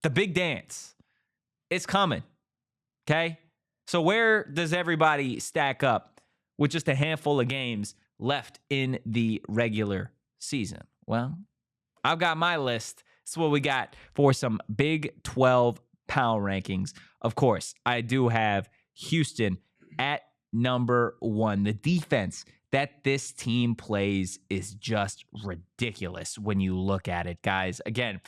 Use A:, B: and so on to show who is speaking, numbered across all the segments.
A: The big dance. It's coming. Okay? So where does everybody stack up with just a handful of games left in the regular season? Well, I've got my list. This is what we got for some Big 12 power rankings. Of course, I do have Houston at number 1. The defense that this team plays is just ridiculous when you look at it, guys. Again,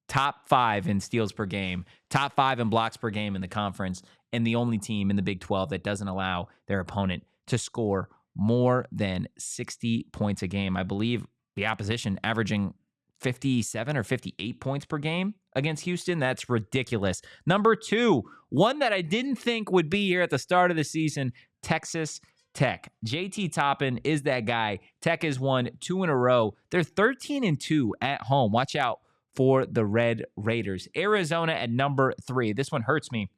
A: top 5 in steals per game, top 5 in blocks per game in the conference, and the only team in the Big 12 that doesn't allow their opponent to score more than 60 points a game. I believe the opposition averaging 57 or 58 points per game against Houston. That's ridiculous. Number 2, one that I didn't think would be here at the start of the season, Texas Tech. JT Toppin is that guy. Tech has won 2 in a row. They're 13-2 at home. Watch out for the Red Raiders. Arizona at number 3. This one hurts me.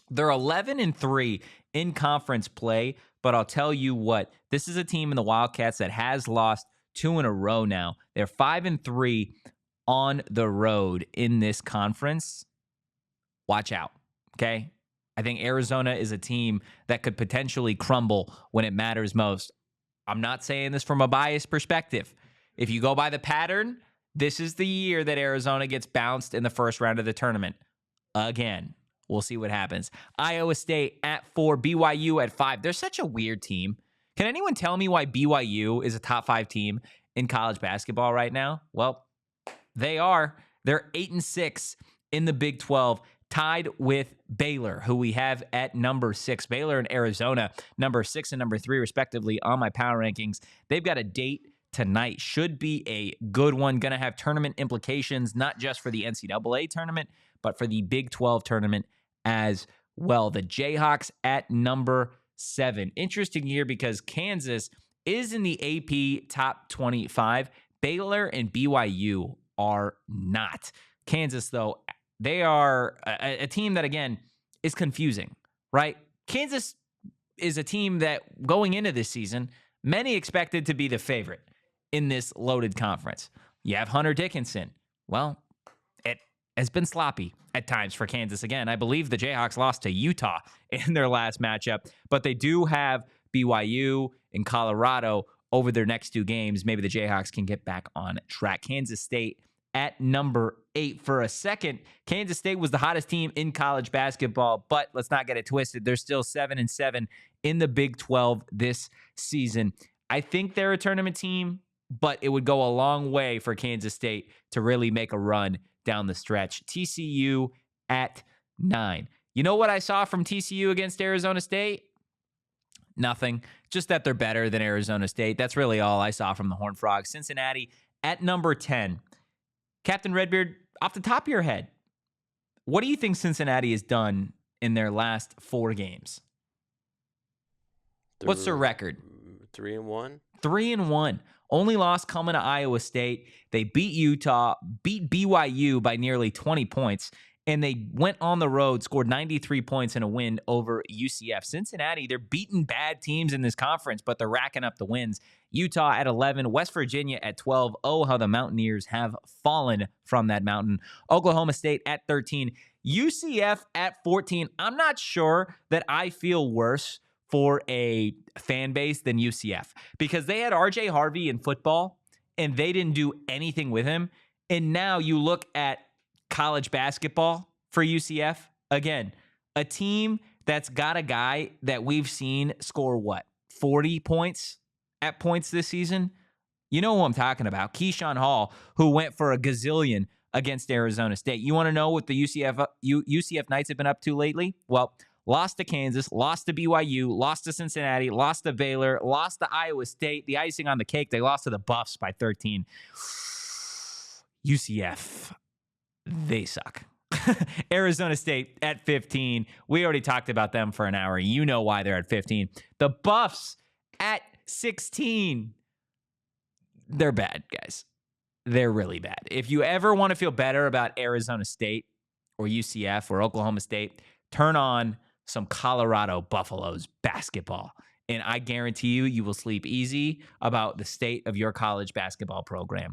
A: They're 11-3 in conference play, but I'll tell you what, this is a team in the Wildcats that has lost 2 in a row now. They're 5-3 on the road in this conference. Watch out, okay? I think Arizona is a team that could potentially crumble when it matters most. I'm not saying this from a biased perspective. If you go by the pattern, this is the year that Arizona gets bounced in the first round of the tournament. Again, we'll see what happens. Iowa State at 4, BYU at 5. They're such a weird team. Can anyone tell me why BYU is a top 5 team in college basketball right now? Well, they are. They're 8-6 in the Big 12, tied with Baylor, who we have at number 6. Baylor and Arizona, number 6 and number 3, respectively, on my power rankings. They've got a date tonight. Should be a good one. Going to have tournament implications, not just for the NCAA tournament, but for the Big 12 tournament as well. The Jayhawks at number 7. Interesting year because Kansas is in the AP top 25. Baylor and BYU are not. Kansas, though, they are a team that, again, is confusing, right? Kansas is a team that, going into this season, many expected to be the favorite in this loaded conference. You have Hunter Dickinson. Well, it has been sloppy at times for Kansas. Again, I believe the Jayhawks lost to Utah in their last matchup, but they do have BYU and Colorado over their next 2 games. Maybe the Jayhawks can get back on track. Kansas State at number 8. For a second, Kansas State was the hottest team in college basketball, but let's not get it twisted. They're still 7-7 in the Big 12 this season. I think they're a tournament team, but it would go a long way for Kansas State to really make a run down the stretch. TCU at 9. You know what I saw from TCU against Arizona State? Nothing. Just that they're better than Arizona State. That's really all I saw from the Horned Frogs. Cincinnati at number 10. Captain Redbeard, off the top of your head, what do you think Cincinnati has done in their last 4 games? What's their record?
B: 3-1.
A: 3-1. Only loss coming to Iowa State. They beat Utah, beat BYU by nearly 20 points, and they went on the road, scored 93 points in a win over UCF. Cincinnati, they're beating bad teams in this conference, but they're racking up the wins. Utah at 11, West Virginia at 12. Oh, how the Mountaineers have fallen from that mountain. Oklahoma State at 13. UCF at 14. I'm not sure that I feel worse for a fan base than UCF because they had RJ Harvey in football and they didn't do anything with him. And now you look at college basketball for UCF. Again, a team that's got a guy that we've seen score 40 points at points this season? You know who I'm talking about. Keyshawn Hall, who went for a gazillion against Arizona State. You want to know what the UCF Knights have been up to lately? Well, lost to Kansas, lost to BYU, lost to Cincinnati, lost to Baylor, lost to Iowa State. The icing on the cake, they lost to the Buffs by 13. UCF, they suck. Arizona State at 15. We already talked about them for an hour. You know why they're at 15. The Buffs at 16. They're bad, guys. They're really bad. If you ever want to feel better about Arizona State or UCF or Oklahoma State, turn on some Colorado Buffaloes basketball. And I guarantee you, you will sleep easy about the state of your college basketball program.